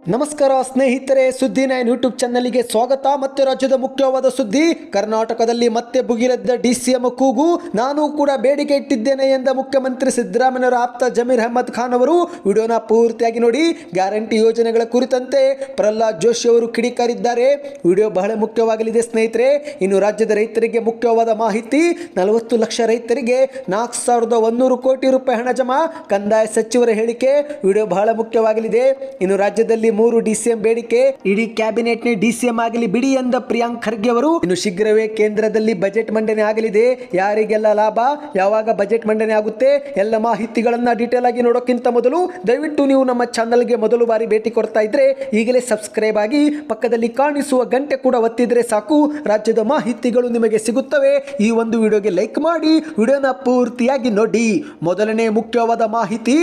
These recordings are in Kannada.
ನಮಸ್ಕಾರ ಸ್ನೇಹಿತರೆ, ಸುದ್ದಿ ನೈನ್ ಯೂಟ್ಯೂಬ್ ಚಾನಲ್ಗೆ ಸ್ವಾಗತ. ಮತ್ತೆ ರಾಜ್ಯದ ಮುಖ್ಯವಾದ ಸುದ್ದಿ, ಕರ್ನಾಟಕದಲ್ಲಿ ಮತ್ತೆ ಭುಗಿಲೆದ್ದ ಡಿಸಿಎಂ ಕೂಗು. ನಾನು ಕೂಡ ಬೇಡಿಕೆ ಇಟ್ಟಿದ್ದೇನೆ ಎಂದ ಮುಖ್ಯಮಂತ್ರಿ ಸಿದ್ದರಾಮಯ್ಯರ ಆಪ್ತ ಜಮೀರ್ ಅಹ್ಮದ್ ಖಾನ್ ಅವರು ವಿಡಿಯೋನ ಪೂರ್ತಿಯಾಗಿ ನೋಡಿ. ಗ್ಯಾರಂಟಿ ಯೋಜನೆಗಳ ಕುರಿತಂತೆ ಪ್ರಹ್ಲಾದ್ ಜೋಶಿ ಅವರು ಕಿಡಿಕಾರಿದ್ದಾರೆ. ವಿಡಿಯೋ ಬಹಳ ಮುಖ್ಯವಾಗಲಿದೆ ಸ್ನೇಹಿತರೆ. ಇನ್ನು ರಾಜ್ಯದ ರೈತರಿಗೆ ಮುಖ್ಯವಾದ ಮಾಹಿತಿ, 40 ಲಕ್ಷ ರೈತರಿಗೆ 4,100 ಕೋಟಿ ರೂಪಾಯಿ ಹಣ ಜಮಾ, ಕಂದಾಯ ಸಚಿವರ ಹೇಳಿಕೆ. ವಿಡಿಯೋ ಬಹಳ ಮುಖ್ಯವಾಗಲಿದೆ. ಇನ್ನು ರಾಜ್ಯದಲ್ಲಿ 3 ಡಿಸಿಎಂ ಬೇಡಿಕೆ, ಇಡೀ ಕ್ಯಾಬಿನೆಟ್ ನೇ ಡಿಸಿಎಂ ಆಗಲಿ ಬಿಡಿ ಎಂದ ಪ್ರಿಯಾಂಕ್ ಖರ್ಗೆ ಅವರು. ಇನ್ನು ಶೀಘ್ರವೇ ಕೇಂದ್ರದಲ್ಲಿ ಬಜೆಟ್ ಮಂಡನೆ ಆಗಲಿದೆ. ಯಾರಿಗೆಲ್ಲ ಲಾಭ, ಯಾವಾಗ ಬಜೆಟ್ ಮಂಡನೆ ಆಗುತ್ತೆ, ಎಲ್ಲ ಮಾಹಿತಿಗಳನ್ನ ಡೀಟೇಲ್ ಆಗಿ ನೋಡೋಕ್ಕಿಂತ ಮೊದಲು ದಯವಿಟ್ಟು ನೀವು ನಮ್ಮ ಚಾನಲ್ಗೆ ಮೊದಲು ಬಾರಿ ಭೇಟಿ ಕೊಡ್ತಾ ಇದ್ರೆ ಈಗಲೇ ಸಬ್ಸ್ಕ್ರೈಬ್ ಆಗಿ ಪಕ್ಕದಲ್ಲಿ ಕಾಣಿಸುವ ಗಂಟೆ ಕೂಡ ಒತ್ತಿದ್ರೆ ಸಾಕು. ರಾಜ್ಯದ ಮಾಹಿತಿಗಳು ನಿಮಗೆ ಸಿಗುತ್ತವೆ. ಈ ಒಂದು ವಿಡಿಯೋಗೆ ಲೈಕ್ ಮಾಡಿ, ವಿಡಿಯೋನ ಪೂರ್ತಿಯಾಗಿ ನೋಡಿ. ಮೊದಲನೇ ಮುಖ್ಯವಾದ ಮಾಹಿತಿ,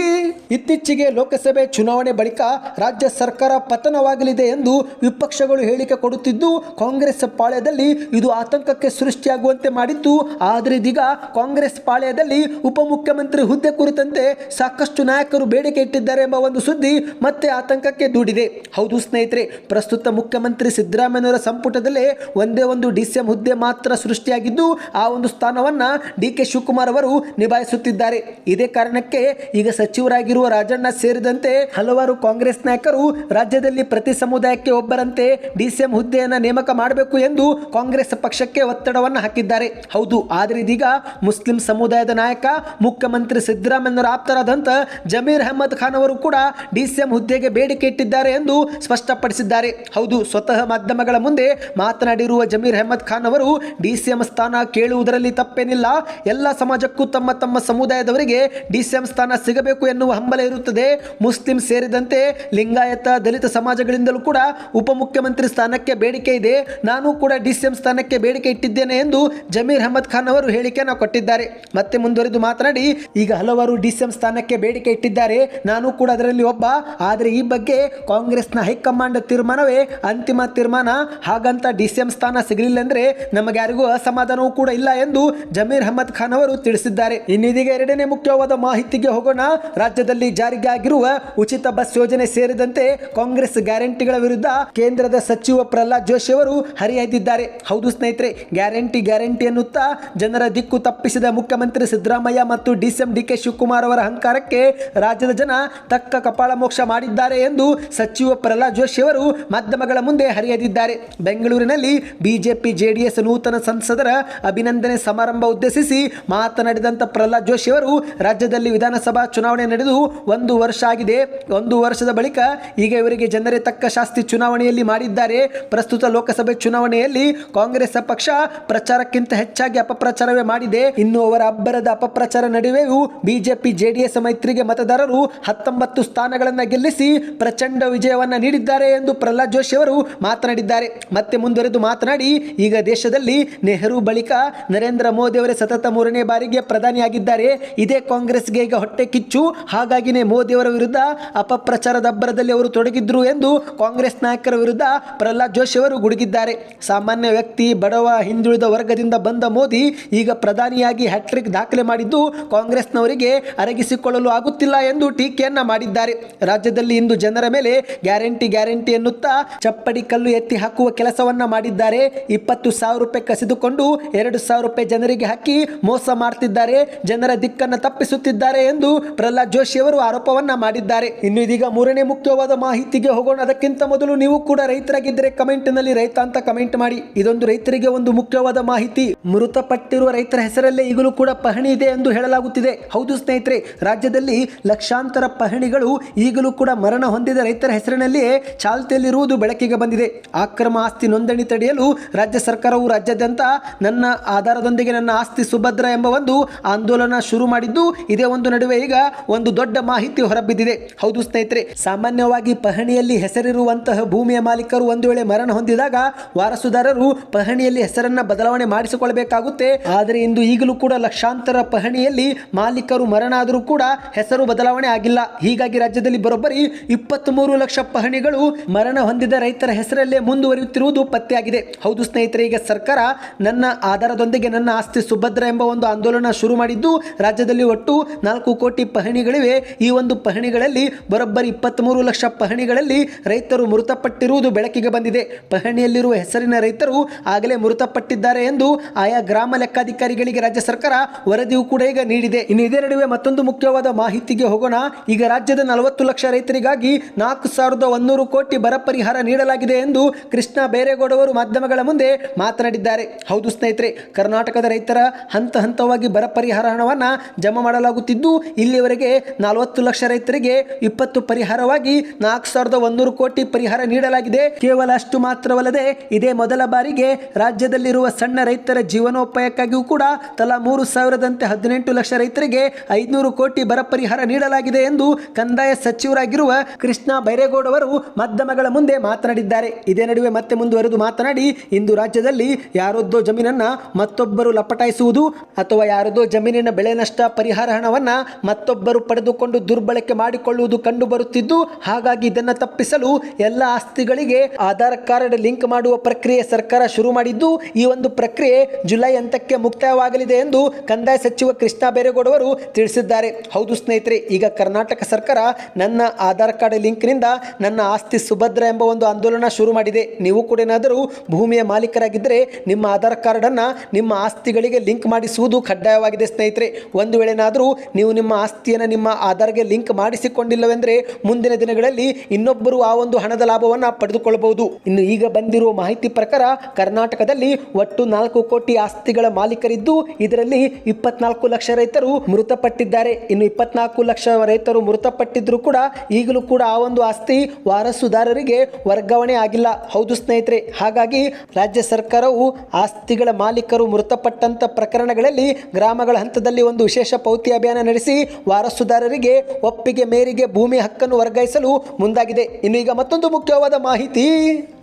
ಇತ್ತೀಚೆಗೆ ಲೋಕಸಭೆ ಚುನಾವಣೆ ಬಳಿಕ ರಾಜ್ಯ ಸರ್ಕಾರ ಪತನವಾಗಲಿದೆ ಎಂದು ವಿಪಕ್ಷಗಳು ಹೇಳಿಕೆ ಕೊಡುತ್ತಿದ್ದು, ಕಾಂಗ್ರೆಸ್ ಪಾಳ್ಯದಲ್ಲಿ ಇದು ಆತಂಕಕ್ಕೆ ಸೃಷ್ಟಿಯಾಗುವಂತೆ ಮಾಡಿತ್ತು. ಆದರೆ ಇದೀಗ ಕಾಂಗ್ರೆಸ್ ಪಾಳ್ಯದಲ್ಲಿ ಉಪಮುಖ್ಯಮಂತ್ರಿ ಹುದ್ದೆ ಕುರಿತಂತೆ ಸಾಕಷ್ಟು ನಾಯಕರು ಬೇಡಿಕೆ ಇಟ್ಟಿದ್ದಾರೆ ಎಂಬ ಒಂದು ಸುದ್ದಿ ಮತ್ತೆ ಆತಂಕಕ್ಕೆ ದೂಡಿದೆ. ಹೌದು ಸ್ನೇಹಿತರೆ, ಪ್ರಸ್ತುತ ಮುಖ್ಯಮಂತ್ರಿ ಸಿದ್ದರಾಮಯ್ಯನವರ ಸಂಪುಟದಲ್ಲೇ ಒಂದೇ ಒಂದು ಡಿಸಿಎಂ ಹುದ್ದೆ ಮಾತ್ರ ಸೃಷ್ಟಿಯಾಗಿದ್ದು, ಆ ಒಂದು ಸ್ಥಾನವನ್ನ ಡಿಕೆ ಶಿವಕುಮಾರ್ ಅವರು ನಿಭಾಯಿಸುತ್ತಿದ್ದಾರೆ. ಇದೇ ಕಾರಣಕ್ಕೆ ಈಗ ಸಚಿವರಾಗಿರುವ ರಾಜಣ್ಣ ಸೇರಿದಂತೆ ಹಲವಾರು ಕಾಂಗ್ರೆಸ್ ನಾಯಕರು ರಾಜ್ಯದಲ್ಲಿ ಪ್ರತಿ ಸಮುದಾಯಕ್ಕೆ ಒಬ್ಬರಂತೆ ಡಿಸಿಎಂ ಹುದ್ದೆಯನ್ನು ನೇಮಕ ಮಾಡಬೇಕು ಎಂದು ಕಾಂಗ್ರೆಸ್ ಪಕ್ಷಕ್ಕೆ ಒತ್ತಡವನ್ನು ಹಾಕಿದ್ದಾರೆ. ಹೌದು, ಆದರೆ ಇದೀಗ ಮುಸ್ಲಿಂ ಸಮುದಾಯದ ನಾಯಕ ಮುಖ್ಯಮಂತ್ರಿ ಸಿದ್ದರಾಮಯ್ಯನವರ ಆಪ್ತರಾದಂಥ ಜಮೀರ್ ಅಹ್ಮದ್ ಖಾನ್ ಅವರು ಕೂಡ ಡಿಸಿಎಂ ಹುದ್ದೆಗೆ ಬೇಡಿಕೆ ಇಟ್ಟಿದ್ದಾರೆ ಎಂದು ಸ್ಪಷ್ಟಪಡಿಸಿದ್ದಾರೆ. ಹೌದು, ಸ್ವತಃ ಮಾಧ್ಯಮಗಳ ಮುಂದೆ ಮಾತನಾಡಿರುವ ಜಮೀರ್ ಅಹ್ಮದ್ ಖಾನ್ ಅವರು ಡಿಸಿಎಂ ಸ್ಥಾನ ಕೇಳುವುದರಲ್ಲಿ ತಪ್ಪೇನಿಲ್ಲ. ಎಲ್ಲ ಸಮಾಜಕ್ಕೂ ತಮ್ಮ ತಮ್ಮ ಸಮುದಾಯದವರಿಗೆ ಡಿಸಿಎಂ ಸ್ಥಾನ ಸಿಗಬೇಕು ಎನ್ನುವ ಹಂಬಲ ಇರುತ್ತದೆ. ಮುಸ್ಲಿಂ ಸೇರಿದಂತೆ ಲಿಂಗಾಯತ, ದಲಿತ ಸಮಾಜಗಳಿಂದಲೂ ಕೂಡ ಉಪಮುಖ್ಯಮಂತ್ರಿ ಸ್ಥಾನಕ್ಕೆ ಬೇಡಿಕೆ ಇದೆ. ನಾನು ಕೂಡ ಡಿಸಿಎಂ ಸ್ಥಾನಕ್ಕೆ ಬೇಡಿಕೆ ಇಟ್ಟಿದ್ದೇನೆ ಎಂದು ಜಮೀರ್ ಅಹ್ಮದ್ ಖಾನ್ ಅವರು ಹೇಳಿಕೆಯನ್ನು ಕೊಟ್ಟಿದ್ದಾರೆ. ಮತ್ತೆ ಮುಂದುವರೆದು ಮಾತನಾಡಿ, ಈಗ ಹಲವಾರು ಡಿಸಿಎಂ ಸ್ಥಾನಕ್ಕೆ ಬೇಡಿಕೆ ಇಟ್ಟಿದ್ದಾರೆ, ನಾನು ಕೂಡ ಅದರಲ್ಲಿ ಒಬ್ಬ. ಆದರೆ ಈ ಬಗ್ಗೆ ಕಾಂಗ್ರೆಸ್ನ ಹೈಕಮಾಂಡ್ ತೀರ್ಮಾನವೇ ಅಂತಿಮ ತೀರ್ಮಾನ. ಹಾಗಂತ ಡಿಸಿಎಂ ಸ್ಥಾನ ಸಿಗಲಿಲ್ಲ ಅಂದ್ರೆ ನಮಗೆ ಯಾರಿಗೂ ಅಸಮಾಧಾನವೂ ಕೂಡ ಇಲ್ಲ ಎಂದು ಜಮೀರ್ ಅಹ್ಮದ್ ಖಾನ್ ಅವರು ತಿಳಿಸಿದ್ದಾರೆ. ಇನ್ನಿದೀಗ ಎರಡನೇ ಮುಖ್ಯವಾದ ಮಾಹಿತಿಗೆ ಹೋಗೋಣ. ರಾಜ್ಯದಲ್ಲಿ ಜಾರಿಗೆ ಆಗಿರುವ ಉಚಿತ ಬಸ್ ಯೋಜನೆ ಸೇರಿದಂತೆ ಕಾಂಗ್ರೆಸ್ ಗ್ಯಾರಂಟಿಗಳ ವಿರುದ್ಧ ಕೇಂದ್ರದ ಸಚಿವ ಪ್ರಹ್ಲಾದ್ ಜೋಶಿ ಅವರು ಹರಿಹಾಯ್ದಿದ್ದಾರೆ. ಹೌದು ಸ್ನೇಹಿತರೆ, ಗ್ಯಾರಂಟಿ ಎನ್ನುತ್ತಾ ಜನರ ದಿಕ್ಕು ತಪ್ಪಿಸಿದ ಮುಖ್ಯಮಂತ್ರಿ ಸಿದ್ದರಾಮಯ್ಯ ಮತ್ತು ಡಿಸಿಎಂ ಡಿಕೆ ಶಿವಕುಮಾರ್ ಅವರ ಅಹಂಕಾರಕ್ಕೆ ರಾಜ್ಯದ ಜನ ತಕ್ಕ ಕಪಾಳ ಮೋಕ್ಷ ಮಾಡಿದ್ದಾರೆ ಎಂದು ಸಚಿವ ಪ್ರಹ್ಲಾದ್ ಜೋಶಿ ಅವರು ಮಾಧ್ಯಮಗಳ ಮುಂದೆ ಹರಿಹಾಯ್ದಿದ್ದಾರೆ. ಬೆಂಗಳೂರಿನಲ್ಲಿ ಬಿಜೆಪಿ ಜೆಡಿಎಸ್ ನೂತನ ಸಂಸದರ ಅಭಿನಂದನೆ ಸಮಾರಂಭ ಉದ್ದೇಶಿಸಿ ಮಾತನಾಡಿದಂಥ ಪ್ರಹ್ಲಾದ್ ಜೋಶಿ ಅವರು, ರಾಜ್ಯದಲ್ಲಿ ವಿಧಾನಸಭಾ ಚುನಾವಣೆ ನಡೆದು 1 ವರ್ಷ ಆಗಿದೆ. 1 ವರ್ಷದ ಬಳಿಕ ಈಗ ಇವರಿಗೆ ಜನರೇ ತಕ್ಕ ಶಾಸ್ತಿ ಚುನಾವಣೆಯಲ್ಲಿ ಮಾಡಿದ್ದಾರೆ. ಪ್ರಸ್ತುತ ಲೋಕಸಭೆ ಚುನಾವಣೆಯಲ್ಲಿ ಕಾಂಗ್ರೆಸ್ ಪಕ್ಷ ಪ್ರಚಾರಕ್ಕಿಂತ ಹೆಚ್ಚಾಗಿ ಅಪಪ್ರಚಾರವೇ ಮಾಡಿದೆ. ಇನ್ನು ಅವರ ಅಬ್ಬರದ ಅಪಪ್ರಚಾರ ನಡುವೆಯೂ ಬಿಜೆಪಿ ಜೆಡಿಎಸ್ ಮೈತ್ರಿಗೆ ಮತದಾರರು 19 ಸ್ಥಾನಗಳನ್ನು ಗೆಲ್ಲಿಸಿ ಪ್ರಚಂಡ ವಿಜಯವನ್ನ ನೀಡಿದ್ದಾರೆ ಎಂದು ಪ್ರಹ್ಲಾದ್ ಜೋಶಿ ಅವರು ಮಾತನಾಡಿದ್ದಾರೆ. ಮತ್ತೆ ಮುಂದುವರೆದು ಮಾತನಾಡಿ, ಈಗ ದೇಶದಲ್ಲಿ ನೆಹರು ಬಳಿಕ ನರೇಂದ್ರ ಮೋದಿ ಅವರೇ ಸತತ 3ನೇ ಬಾರಿಗೆ ಪ್ರಧಾನಿಯಾಗಿದ್ದಾರೆ. ಇದೇ ಕಾಂಗ್ರೆಸ್ಗೆ ಈಗ ಹೊಟ್ಟೆ ಕಿಚ್ಚು. ಹಾಗಾಗಿನೇ ಮೋದಿ ಅವರ ವಿರುದ್ಧ ಅಪಪ್ರಚಾರದ ಅಬ್ಬರದಲ್ಲಿ ಅವರು ತೊಡಗಿದ್ರು ಎಂದು ಕಾಂಗ್ರೆಸ್ ನಾಯಕರ ವಿರುದ್ಧ ಪ್ರಹ್ಲಾದ್ ಜೋಶಿ ಅವರು ಗುಡುಗಿದ್ದಾರೆ. ಸಾಮಾನ್ಯ ವ್ಯಕ್ತಿ, ಬಡವ, ಹಿಂದುಳಿದ ವರ್ಗದಿಂದ ಬಂದ ಮೋದಿ ಈಗ ಪ್ರಧಾನಿಯಾಗಿ ಹ್ಯಾಟ್ರಿಕ್ ದಾಖಲೆ ಮಾಡಿದ್ದು ಕಾಂಗ್ರೆಸ್ನವರಿಗೆ ಅರಗಿಸಿಕೊಳ್ಳಲು ಆಗುತ್ತಿಲ್ಲ ಎಂದು ಟೀಕೆಯನ್ನ ಮಾಡಿದ್ದಾರೆ. ರಾಜ್ಯದಲ್ಲಿ ಇಂದು ಜನರ ಮೇಲೆ ಗ್ಯಾರಂಟಿ ಎನ್ನುತ್ತಾ ಚಪ್ಪಡಿ ಕಲ್ಲು ಎತ್ತಿ ಹಾಕುವ ಕೆಲಸವನ್ನ ಮಾಡಿದ್ದಾರೆ. 20,000 ರೂಪಾಯಿ ಕಸಿದುಕೊಂಡು 2,000 ರೂಪಾಯಿ ಜನರಿಗೆ ಹಾಕಿ ಮೋಸ ಮಾಡ್ತಿದ್ದಾರೆ, ಜನರ ದಿಕ್ಕನ್ನು ತಪ್ಪಿಸುತ್ತಿದ್ದಾರೆ ಎಂದು ಪ್ರಹ್ಲಾದ್ ಜೋಶಿ ಅವರು ಆರೋಪವನ್ನ ಮಾಡಿದ್ದಾರೆ. ಇನ್ನು ಇದೀಗ 3ನೇ ಮುಖ್ಯವಾದ ಮಾಹಿತಿಗೆ ಹೋಗೋಣ. ಅದಕ್ಕಿಂತ ಮೊದಲು ನೀವು ಕೂಡ ರೈತರಾಗಿದ್ದರೆ ಕಮೆಂಟ್ ನಲ್ಲಿ ರೈತ ಅಂತ ಕಮೆಂಟ್ ಮಾಡಿ. ಇದೊಂದು ರೈತರಿಗೆ ಒಂದು ಮುಖ್ಯವಾದ ಮಾಹಿತಿ. ಮೃತಪಟ್ಟಿರುವ ರೈತರ ಹೆಸರಲ್ಲೇ ಈಗಲೂ ಕೂಡ ಪಹಣಿ ಇದೆ ಎಂದು ಹೇಳಲಾಗುತ್ತಿದೆ. ಹೌದು ಸ್ನೇಹಿತರೆ, ರಾಜ್ಯದಲ್ಲಿ ಲಕ್ಷಾಂತರ ಪಹಣಿಗಳು ಈಗಲೂ ಕೂಡ ಮರಣ ಹೊಂದಿದ ರೈತರ ಹೆಸರಿನಲ್ಲಿಯೇ ಚಾಲ್ತಿಯಲ್ಲಿರುವುದು ಬೆಳಕಿಗೆ ಬಂದಿದೆ. ಅಕ್ರಮ ಆಸ್ತಿ ನೋಂದಣಿ ತಡೆಯಲು ರಾಜ್ಯ ಸರ್ಕಾರವು ರಾಜ್ಯಾದ್ಯಂತ ನನ್ನ ಆಧಾರದೊಂದಿಗೆ ನನ್ನ ಆಸ್ತಿ ಸುಭದ್ರ ಎಂಬ ಒಂದು ಆಂದೋಲನ ಶುರು ಮಾಡಿದ್ದು, ಇದೇ ಒಂದು ನಡುವೆ ಈಗ ಒಂದು ದೊಡ್ಡ ಮಾಹಿತಿ ಹೊರಬಿದ್ದಿದೆ. ಹೌದು ಸ್ನೇಹಿತರೆ, ಸಾಮಾನ್ಯವಾಗಿ ಪಹಣಿಯಲ್ಲಿ ಹೆಸರಿರುವಂತಹ ಭೂಮಿಯ ಮಾಲೀಕರು ಒಂದು ವೇಳೆ ಮರಣ ಹೊಂದಿದಾಗ ವಾರಸುದಾರರು ಪಹಣಿಯಲ್ಲಿ ಹೆಸರನ್ನ ಬದಲಾವಣೆ ಮಾಡಿಸಿಕೊಳ್ಳಬೇಕಾಗುತ್ತೆ. ಆದರೆ ಇಂದು ಈಗಲೂ ಕೂಡ ಲಕ್ಷಾಂತರ ಪಹಣಿಯಲ್ಲಿ ಮಾಲೀಕರು ಮರಣ ಆದರೂ ಕೂಡ ಹೆಸರು ಬದಲಾವಣೆ ಆಗಿಲ್ಲ. ಹೀಗಾಗಿ ರಾಜ್ಯದಲ್ಲಿ ಬರೋಬ್ಬರಿ 23 ಲಕ್ಷ ಪಹಣಿಗಳು ಮರಣ ಹೊಂದಿದ ರೈತರ ಹೆಸರಲ್ಲೇ ಮುಂದುವರಿಯುತ್ತಿರುವುದು ಪತ್ತೆಯಾಗಿದೆ. ಹೌದು ಸ್ನೇಹಿತರೆ, ಈಗ ಸರ್ಕಾರ ನನ್ನ ಆಧಾರದೊಂದಿಗೆ ನನ್ನ ಆಸ್ತಿ ಸುಭದ್ರ ಎಂಬ ಒಂದು ಆಂದೋಲನ ಶುರು ಮಾಡಿದ್ದು, ರಾಜ್ಯದಲ್ಲಿ ಒಟ್ಟು 4 ಕೋಟಿ ಪಹಣಿಗಳಿವೆ. ಈ ಒಂದು ಪಹಣಿಗಳಲ್ಲಿ ಬರೋಬ್ಬರಿ 23 ಲಕ್ಷ ಪಹಣಿಗಳಲ್ಲಿ ರೈತರು ಮೃತಪಟ್ಟಿರುವುದು ಬೆಳಕಿಗೆ ಬಂದಿದೆ. ಪಹಣಿಯಲ್ಲಿರುವ ಹೆಸರಿನ ರೈತರು ಆಗಲೇ ಮೃತಪಟ್ಟಿದ್ದಾರೆ ಎಂದು ಆಯಾ ಗ್ರಾಮ ಲೆಕ್ಕಾಧಿಕಾರಿಗಳಿಗೆ ರಾಜ್ಯ ಸರ್ಕಾರ ವರದಿಯೂ ಕೂಡ ಈಗ ನೀಡಿದೆ. ಇನ್ನು ಇದೇ ನಡುವೆ ಮತ್ತೊಂದು ಮುಖ್ಯವಾದ ಮಾಹಿತಿಗೆ ಹೋಗೋಣ. ಈಗ ರಾಜ್ಯದ 40 ಲಕ್ಷ ರೈತರಿಗಾಗಿ 4,100 ಕೋಟಿ ಬರ ಪರಿಹಾರ ನೀಡಲಾಗಿದೆ ಎಂದು ಕೃಷ್ಣ ಬೈರೇಗೌಡ ಅವರು ಮಾಧ್ಯಮಗಳ ಮುಂದೆ ಮಾತನಾಡಿದ್ದಾರೆ. ಹೌದು ಸ್ನೇಹಿತರೆ, ಕರ್ನಾಟಕದ ರೈತರ ಹಂತ ಹಂತವಾಗಿ ಬರ ಪರಿಹಾರ ಹಣವನ್ನು ಜಮಾ ಮಾಡಲಾಗುತ್ತಿದ್ದು ಇಲ್ಲಿವರೆಗೆ 40 ಲಕ್ಷ ರೈತರಿಗೆ 20 ಪರಿಹಾರವಾಗಿ 4,100 ಕೋಟಿ ಪರಿಹಾರ ನೀಡಲಾಗಿದೆ. ಕೇವಲ ಅಷ್ಟು ಮಾತ್ರವಲ್ಲದೆ ಇದೇ ಮೊದಲ ಬಾರಿಗೆ ರಾಜ್ಯದಲ್ಲಿರುವ ಸಣ್ಣ ರೈತರ ಜೀವನೋಪಾಯಕ್ಕಾಗಿಯೂ ಕೂಡ ತಲಾ 3,000ದಂತೆ 18 ಲಕ್ಷ ರೈತರಿಗೆ 500 ಕೋಟಿ ಬರ ಪರಿಹಾರ ನೀಡಲಾಗಿದೆ ಎಂದು ಕಂದಾಯ ಸಚಿವರಾಗಿರುವ ಕೃಷ್ಣ ಬೈರೇಗೌಡ ಅವರು ಮಾಧ್ಯಮಗಳ ಮುಂದೆ ಮಾತನಾಡಿದ್ದಾರೆ. ಇದೇ ನಡುವೆ ಮತ್ತೆ ಮುಂದುವರೆದು ಮಾತನಾಡಿ, ಇಂದು ರಾಜ್ಯದಲ್ಲಿ ಯಾರೊದ್ದೋ ಜಮೀನನ್ನ ಮತ್ತೊಬ್ಬರು ಲಪಟಾಯಿಸುವುದು ಅಥವಾ ಯಾರದೋ ಜಮೀನಿನ ಬೆಳೆ ನಷ್ಟ ಪರಿಹಾರ ಹಣವನ್ನ ಮತ್ತೊಬ್ಬರು ಪಡೆದುಕೊಂಡು ದುರ್ಬಳಕೆ ಮಾಡಿಕೊಳ್ಳುವುದು ಕಂಡು ಬರುತ್ತಿದ್ದು, ಹಾಗಾಗಿ ಇದನ್ನು ತಪ್ಪಿಸಲು ಎಲ್ಲ ಆಸ್ತಿಗಳಿಗೆ ಆಧಾರ್ ಕಾರ್ಡ್ ಲಿಂಕ್ ಮಾಡುವ ಪ್ರಕ್ರಿಯೆ ಸರ್ಕಾರ ಶುರು ಮಾಡಿದ್ದು, ಈ ಒಂದು ಪ್ರಕ್ರಿಯೆ ಜುಲೈ ಅಂತಕ್ಕೆ ಮುಕ್ತಾಯವಾಗಲಿದೆ ಎಂದು ಕಂದಾಯ ಸಚಿವ ಕೃಷ್ಣ ಬೈರೇಗೌಡ ಅವರು ತಿಳಿಸಿದ್ದಾರೆ. ಹೌದು ಸ್ನೇಹಿತರೆ, ಈಗ ಕರ್ನಾಟಕ ಸರ್ಕಾರ ನನ್ನ ಆಧಾರ್ ಕಾರ್ಡ್ ಲಿಂಕ್ನಿಂದ ನನ್ನ ಆಸ್ತಿ ಸುಭದ್ರ ಎಂಬ ಒಂದು ಆಂದೋಲನ ಶುರು ಮಾಡಿದೆ. ನೀವು ಕೂಡ ಏನಾದರೂ ಭೂಮಿಯ ಮಾಲೀಕರಾಗಿದ್ದರೆ ನಿಮ್ಮ ಆಧಾರ್ ಕಾರ್ಡನ್ನು ನಿಮ್ಮ ಆಸ್ತಿಗಳಿಗೆ ಲಿಂಕ್ ಮಾಡಿಸುವುದು ಕಡ್ಡಾಯವಾಗಿದೆ ಸ್ನೇಹಿತರೆ. ಒಂದು ವೇಳೆನಾದರೂ ನೀವು ನಿಮ್ಮ ಆಸ್ತಿಯನ್ನು ನಿಮ್ಮ ಆಧಾರ್ಗೆ ಲಿಂಕ್ ಮಾಡಿಸಿಕೊಂಡಿಲ್ಲವೆಂದರೆ ಮುಂದಿನ ದಿನಗಳಲ್ಲಿ ಇನ್ನೊಬ್ಬರು ಆ ಒಂದು ಹಣದ ಲಾಭವನ್ನು ಪಡೆದುಕೊಳ್ಳಬಹುದು. ಇನ್ನು ಈಗ ಬಂದಿರುವ ಮಾಹಿತಿ ಪ್ರಕಾರ ಕರ್ನಾಟಕದಲ್ಲಿ ಒಟ್ಟು 4 ಕೋಟಿ ಆಸ್ತಿಗಳ ಮಾಲೀಕರಿದ್ದು ಇದರಲ್ಲಿ 24 ಲಕ್ಷ ರೈತರು ಮೃತಪಟ್ಟಿದ್ದಾರೆ. ಇನ್ನು 24 ಲಕ್ಷ ರೈತರು ಮೃತಪಟ್ಟಿದ್ರು ಕೂಡ ಈಗಲೂ ಕೂಡ ಆ ಒಂದು ಆಸ್ತಿ ವಾರಸುದಾರರಿಗೆ ವರ್ಗಾವಣೆ ಆಗಿಲ್ಲ. ಹೌದು ಸ್ನೇಹಿತರೆ, ಹಾಗಾಗಿ ರಾಜ್ಯ ಸರ್ಕಾರವು ಆಸ್ತಿಗಳ ಮಾಲೀಕರು ಮೃತಪಟ್ಟಂತ ಪ್ರಕರಣಗಳಲ್ಲಿ ಗ್ರಾಮಗಳ ಹಂತದಲ್ಲಿ ಒಂದು ವಿಶೇಷ ಪೌತಿ ಅಭಿಯಾನ ನಡೆಸಿ ವಾರಸುದಾರರಿಗೆ ಒಪ್ಪಿಗೆ ಮೇರೆಗೆ ಭೂಮಿ ಹಕ್ಕನ್ನು ವರ್ಗಾಯಿಸಲು ಮುಂದಾಗಿದೆ. ಇನ್ನು ಈಗ ಮತ್ತೊಂದು ಮುಖ್ಯವಾದ ಮಾಹಿತಿ,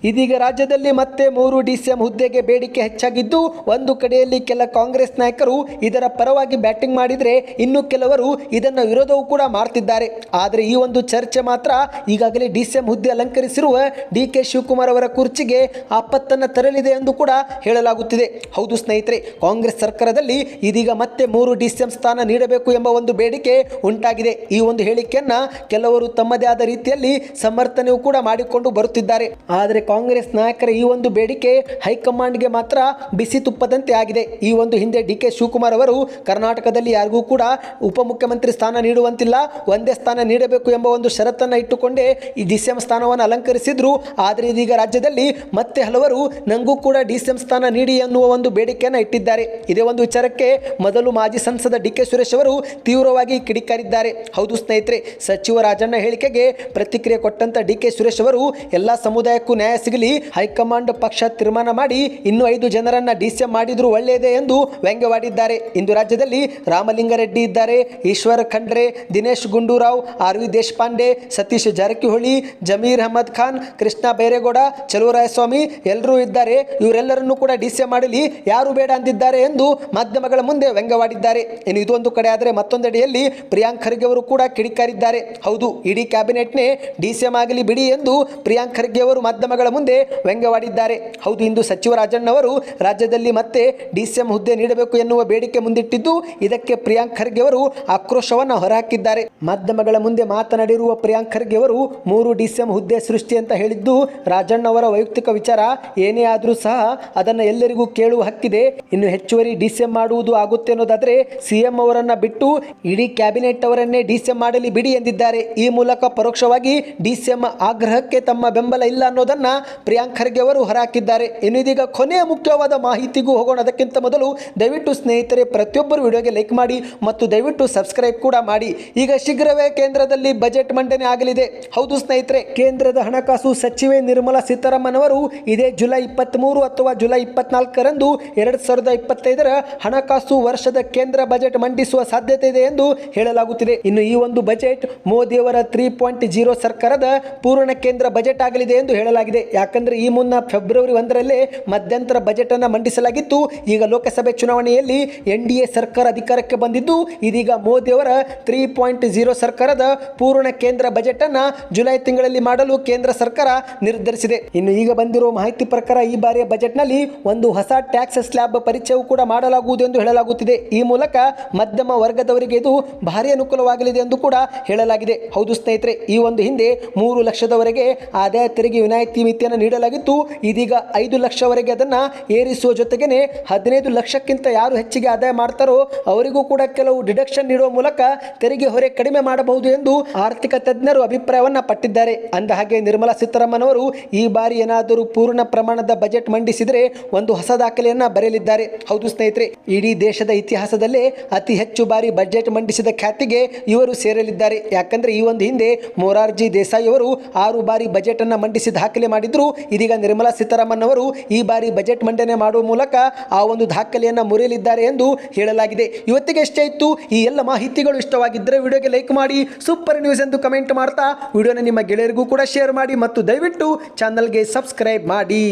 ಇದೀಗ ರಾಜ್ಯದಲ್ಲಿ ಮತ್ತೆ 3 DCM ಹುದ್ದೆಗೆ ಬೇಡಿಕೆ ಹೆಚ್ಚಾಗಿದ್ದು, ಒಂದು ಕಡೆಯಲ್ಲಿ ಕೆಲ ಕಾಂಗ್ರೆಸ್ ನಾಯಕರು ಇದರ ಪರವಾಗಿ ಬ್ಯಾಟಿಂಗ್ ಮಾಡಿದರೆ ಇನ್ನು ಕೆಲವರು ಇದನ್ನು ವಿರೋಧವೂ ಕೂಡ ಮಾಡ್ತಿದ್ದಾರೆ. ಆದರೆ ಈ ಒಂದು ಚರ್ಚೆ ಮಾತ್ರ ಈಗಾಗಲೇ DCM ಹುದ್ದೆ ಅಲಂಕರಿಸಿರುವ DK ಶಿವಕುಮಾರ್ ಅವರ ಕುರ್ಚಿಗೆ ಆಪತ್ತನ್ನು ತರಲಿದೆ ಎಂದು ಕೂಡ ಹೇಳಲಾಗುತ್ತಿದೆ. ಹೌದು ಸ್ನೇಹಿತರೆ, ಕಾಂಗ್ರೆಸ್ ಸರ್ಕಾರದಲ್ಲಿ ಇದೀಗ ಮತ್ತೆ 3 DCM ಸ್ಥಾನ ನೀಡಬೇಕು ಎಂಬ ಒಂದು ಬೇಡಿಕೆ ಉಂಟಾಗಿದೆ. ಈ ಒಂದು ಹೇಳಿಕೆಯನ್ನ ಕೆಲವರು ತಮ್ಮದೇ ಆದ ರೀತಿಯಲ್ಲಿ ಸಮರ್ಥನೆಯೂ ಕೂಡ ಮಾಡಿಕೊಂಡು ಬರುತ್ತಿದ್ದಾರೆ. ಆದರೆ ಕಾಂಗ್ರೆಸ್ ನಾಯಕರ ಈ ಒಂದು ಬೇಡಿಕೆ ಹೈಕಮಾಂಡ್ಗೆ ಮಾತ್ರ ಬಿಸಿ ತುಪ್ಪದಂತೆ ಆಗಿದೆ. ಈ ಒಂದು ಹಿಂದೆ DK ಶಿವಕುಮಾರ್ ಅವರು ಕರ್ನಾಟಕದಲ್ಲಿ ಯಾರಿಗೂ ಕೂಡ ಉಪಮುಖ್ಯಮಂತ್ರಿ ಸ್ಥಾನ ನೀಡುವಂತಿಲ್ಲ, ಒಂದೇ ಸ್ಥಾನ ನೀಡಬೇಕು ಎಂಬ ಒಂದು ಷರತ್ತನ್ನು ಇಟ್ಟುಕೊಂಡೇ ಈ DCM ಸ್ಥಾನವನ್ನು ಅಲಂಕರಿಸಿದ್ರು. ಆದರೆ ಇದೀಗ ರಾಜ್ಯದಲ್ಲಿ ಮತ್ತೆ ಹಲವರು ನಂಗೂ ಕೂಡ DCM ಸ್ಥಾನ ನೀಡಿ ಎನ್ನುವ ಒಂದು ಬೇಡಿಕೆಯನ್ನು ಇಟ್ಟಿದ್ದಾರೆ. ಇದೇ ಒಂದು ವಿಚಾರಕ್ಕೆ ಮೊದಲು ಮಾಜಿ ಸಂಸದ DK ಸುರೇಶ್ ಅವರು ತೀವ್ರವಾಗಿ ಕಿಡಿಕಾರಿದ್ದಾರೆ. ಹೌದು ಸ್ನೇಹಿತರೆ, ಸಚಿವ ರಾಜಣ್ಣ ಹೇಳಿಕೆಗೆ ಪ್ರತಿಕ್ರಿಯೆ ಕೊಟ್ಟಂತ DK ಸುರೇಶ್ ಅವರು ಎಲ್ಲ ಸಮುದಾಯಕ್ಕೂ ನ್ಯಾಯ ಸಿಗಲಿ, ಹೈಕಮಾಂಡ್ ಪಕ್ಷ ತೀರ್ಮಾನ ಮಾಡಿ ಇನ್ನೂ 5 ಜನರನ್ನ DCM ಮಾಡಿದ್ರು ಒಳ್ಳೆಯದೇ ಎಂದು ವ್ಯಂಗ್ಯವಾಡಿದ್ದಾರೆ. ಇಂದು ರಾಜ್ಯದಲ್ಲಿ ರಾಮಲಿಂಗಾರೆಡ್ಡಿ ಇದ್ದಾರೆ, ಈಶ್ವರ್ ಖಂಡ್ರೆ, ದಿನೇಶ್ ಗುಂಡೂರಾವ್, RV ದೇಶಪಾಂಡೆ, ಸತೀಶ್ ಜಾರಕಿಹೊಳಿ, ಜಮೀರ್ ಅಹಮದ್ ಖಾನ್, ಕೃಷ್ಣ ಬೈರೇಗೌಡ, ಚಲುವರಾಯಸ್ವಾಮಿ ಎಲ್ಲರೂ ಇದ್ದಾರೆ. ಇವರೆಲ್ಲರನ್ನೂ ಕೂಡ DCM ಮಾಡಲಿ, ಯಾರು ಬೇಡ ಅಂದಿದ್ದಾರೆ ಎಂದು ಮಾಧ್ಯಮಗಳ ಮುಂದೆ ವ್ಯಂಗ್ಯವಾಡಿದ್ದಾರೆ. ಇನ್ನು ಇದೊಂದು ಕಡೆ ಆದರೆ ಮತ್ತೊಂದೆಡೆಯಲ್ಲಿ ಪ್ರಿಯಾಂಕ್ ಖರ್ಗೆ ಅವರು ಕೂಡ ಕಿಡಿಕಾರಿದ್ದಾರೆ. ಹೌದು, ಇಡೀ ಕ್ಯಾಬಿನೆಟ್ನೇ DCM ಆಗಲಿ ಬಿಡಿ ಎಂದು ಪ್ರಿಯಾಂಕ್ ಖರ್ಗೆ ಅವರು ಮಾಧ್ಯಮಗಳ ಮುಂದೆ ವ್ಯಂಗ್ಯವಾಡಿದ್ದಾರೆ. ಹೌದು, ಇಂದು ಸಚಿವ ರಾಜಣ್ಣ ಅವರು ರಾಜ್ಯದಲ್ಲಿ ಮತ್ತೆ DCM ಹುದ್ದೆ ನೀಡಬೇಕು ಎನ್ನುವ ಬೇಡಿಕೆ ಮುಂದಿಟ್ಟಿದ್ದು, ಇದಕ್ಕೆ ಪ್ರಿಯಾಂಕ್ ಖರ್ಗೆ ಅವರು ಆಕ್ರೋಶವನ್ನು ಹೊರಹಾಕಿದ್ದಾರೆ. ಮಾಧ್ಯಮಗಳ ಮುಂದೆ ಮಾತನಾಡಿರುವ ಪ್ರಿಯಾಂಕ್ ಖರ್ಗೆ ಅವರು 3 DCM ಹುದ್ದೆ ಸೃಷ್ಟಿ ಅಂತ ಹೇಳಿದ್ದು ರಾಜಣ್ಣ ಅವರ ವೈಯಕ್ತಿಕ ವಿಚಾರ, ಏನೇ ಆದರೂ ಸಹ ಅದನ್ನು ಎಲ್ಲರಿಗೂ ಕೇಳುವ ಹಕ್ಕಿದೆ. ಇನ್ನು ಹೆಚ್ಚುವರಿ DCM ಮಾಡುವುದು ಆಗುತ್ತೆ ಅನ್ನೋದಾದರೆ CM ಅವರನ್ನ ಬಿಟ್ಟು ಇಡೀ ಕ್ಯಾಬಿನೆಟ್ ಅವರನ್ನೇ DCM ಮಾಡಲಿ ಬಿಡಿ ಎಂದಿದ್ದಾರೆ. ಈ ಮೂಲಕ ಪರೋಕ್ಷವಾಗಿ DCM ಆಗ್ರಹಕ್ಕೆ ತಮ್ಮ ಬೆಂಬಲ ಇಲ್ಲ ಅನ್ನೋದನ್ನ ಪ್ರಿಯಾಂಕ್ ಖರ್ಗೆ ಅವರು ಹೊರಹಾಕಿದ್ದಾರೆ. ಇನ್ನು ಇದೀಗ ಕೊನೆಯ ಮುಖ್ಯವಾದ ಮಾಹಿತಿಗೂ ಹೋಗೋಣ. ಅದಕ್ಕಿಂತ ಮೊದಲು ದಯವಿಟ್ಟು ಸ್ನೇಹಿತರೆ ಪ್ರತಿಯೊಬ್ಬರು ವಿಡಿಯೋಗೆ ಲೈಕ್ ಮಾಡಿ ಮತ್ತು ದಯವಿಟ್ಟು ಸಬ್ಸ್ಕ್ರೈಬ್ ಕೂಡ ಮಾಡಿ. ಈಗ ಶೀಘ್ರವೇ ಕೇಂದ್ರದಲ್ಲಿ ಬಜೆಟ್ ಮಂಡನೆ ಆಗಲಿದೆ. ಹೌದು ಸ್ನೇಹಿತರೆ, ಕೇಂದ್ರದ ಹಣಕಾಸು ಸಚಿವೆ ನಿರ್ಮಲಾ ಸೀತಾರಾಮನ್ ಅವರು ಇದೇ ಜುಲೈ 23 ಅಥವಾ ಜುಲೈ 24ರಂದು 2025ರ ಹಣಕಾಸು ವರ್ಷದ ಕೇಂದ್ರ ಬಜೆಟ್ ಮಂಡಿಸುವ ಸಾಧ್ಯತೆ ಇದೆ ಎಂದು ಹೇಳಲಾಗುತ್ತಿದೆ. ಇನ್ನು ಈ ಒಂದು ಬಜೆಟ್ ಮೋದಿಯವರ 3.0 ಸರ್ಕಾರದ ಪೂರ್ಣ ಕೇಂದ್ರ ಬಜೆಟ್ ಆಗಲಿದೆ ಎಂದು ಹೇಳಲಾಗಿದೆ. ಯಾಕಂದ್ರೆ ಈ ಮುನ್ನ ಫೆಬ್ರವರಿ 1ರಲ್ಲೇ ಮಧ್ಯಂತರ ಬಜೆಟ್ ಅನ್ನು ಮಂಡಿಸಲಾಗಿತ್ತು. ಈಗ ಲೋಕಸಭೆ ಚುನಾವಣೆಯಲ್ಲಿ NDA ಸರ್ಕಾರ ಅಧಿಕಾರಕ್ಕೆ ಬಂದಿದ್ದು, ಇದೀಗ ಮೋದಿ ಅವರ 3.0 ಸರ್ಕಾರದ ಪೂರ್ಣ ಕೇಂದ್ರ ಬಜೆಟ್ ಅನ್ನ ಜುಲೈ ತಿಂಗಳಲ್ಲಿ ಮಾಡಲು ಕೇಂದ್ರ ಸರ್ಕಾರ ನಿರ್ಧರಿಸಿದೆ. ಇನ್ನು ಈಗ ಬಂದಿರುವ ಮಾಹಿತಿ ಪ್ರಕಾರ ಈ ಬಾರಿಯ ಬಜೆಟ್ನಲ್ಲಿ ಒಂದು ಹೊಸ ಟ್ಯಾಕ್ಸ್ ಸ್ಲ್ಯಾಬ್ ಪರಿಚಯವೂ ಕೂಡ ಮಾಡಲಾಗುವುದು ಎಂದು ಹೇಳಲಾಗುತ್ತಿದೆ. ಈ ಮೂಲಕ ಮಧ್ಯಮ ವರ್ಗದವರಿಗೆ ಇದು ಭಾರಿ ಅನುಕೂಲವಾಗಲಿದೆ ಎಂದು ಕೂಡ ಹೇಳಲಾಗಿದೆ. ಹೌದು ಸ್ನೇಹಿತರೆ, ಈ ಒಂದು ಹಿಂದೆ 3 ಲಕ್ಷದವರೆಗೆ ಆದಾಯ ತೆರಿಗೆ ವಿನಾಯಿತಿ ಮಿತಿಯನ್ನು ನೀಡಲಾಗಿತ್ತು. ಇದೀಗ 5 ಲಕ್ಷವರೆಗೆ ಅದನ್ನು ಏರಿಸುವ ಜೊತೆಗೇನೆ 15 ಲಕ್ಷಕ್ಕಿಂತ ಯಾರು ಹೆಚ್ಚಿಗೆ ಆದಾಯ ಮಾಡ್ತಾರೋ ಅವರಿಗೂ ಕೂಡ ಕೆಲವು ಡಿಡಕ್ಷನ್ ನೀಡುವ ಮೂಲಕ ತೆರಿಗೆ ಹೊರೆ ಕಡಿಮೆ ಮಾಡಬಹುದು ಎಂದು ಆರ್ಥಿಕ ತಜ್ಞರು ಅಭಿಪ್ರಾಯವನ್ನು ಪಟ್ಟಿದ್ದಾರೆ. ಅಂದಹಾಗೆ ನಿರ್ಮಲಾ ಸೀತಾರಾಮನ್ ಅವರು ಈ ಬಾರಿ ಏನಾದರೂ ಪೂರ್ಣ ಪ್ರಮಾಣದ ಬಜೆಟ್ ಮಂಡಿಸಿದರೆ ಒಂದು ಹೊಸ ದಾಖಲೆಯನ್ನ ಬರೆಯಲಿದ್ದಾರೆ. ಹೌದು ಸ್ನೇಹಿತರೆ, ಇಡೀ ದೇಶದ ಇತಿಹಾಸದಲ್ಲೇ ಅತಿ ಹೆಚ್ಚು ಬಾರಿ ಬಜೆಟ್ ಮಂಡಿಸಿದ ಖ್ಯಾತಿಗೆ ಇವರು ಸೇರಲಿದ್ದಾರೆ. ಯಾಕಂದ್ರೆ ಈ ಒಂದು ಹಿಂದೆ ಮೊರಾರ್ಜಿ ದೇಸಾಯಿ ಅವರು 6 ಬಾರಿ ಬಜೆಟ್ ಅನ್ನ ಮಂಡಿಸಿ ದಾಖಲೆ ಮಾಡಿದ್ರು. ಇದೀಗ ನಿರ್ಮಲಾ ಸೀತಾರಾಮನ್ ಅವರು ಈ ಬಾರಿ ಬಜೆಟ್ ಮಂಡನೆ ಮಾಡುವ ಮೂಲಕ ಆ ಒಂದು ದಾಖಲೆಯನ್ನ ಮುರಿಯಲಿದ್ದಾರೆ ಎಂದು ಹೇಳಲಾಗಿದೆ. ಇವತ್ತಿಗೆ ಎಷ್ಟೇ ಇತ್ತು. ಈ ಎಲ್ಲ ಮಾಹಿತಿಗಳು ಇಷ್ಟವಾಗಿದ್ದರೆ ವಿಡಿಯೋಗೆ ಲೈಕ್ ಮಾಡಿ, ಸೂಪರ್ ನ್ಯೂಸ್ ಎಂದು ಕಮೆಂಟ್ ಮಾಡ್ತಾ ವಿಡಿಯೋನ ನಿಮ್ಮ ಗೆಳೆಯರಿಗೂ ಕೂಡ ಶೇರ್ ಮಾಡಿ ಮತ್ತು ದಯವಿಟ್ಟು ಚಾನಲ್ಗೆ ಸಬ್ಸ್ಕ್ರೈಬ್ ಮಾಡಿ.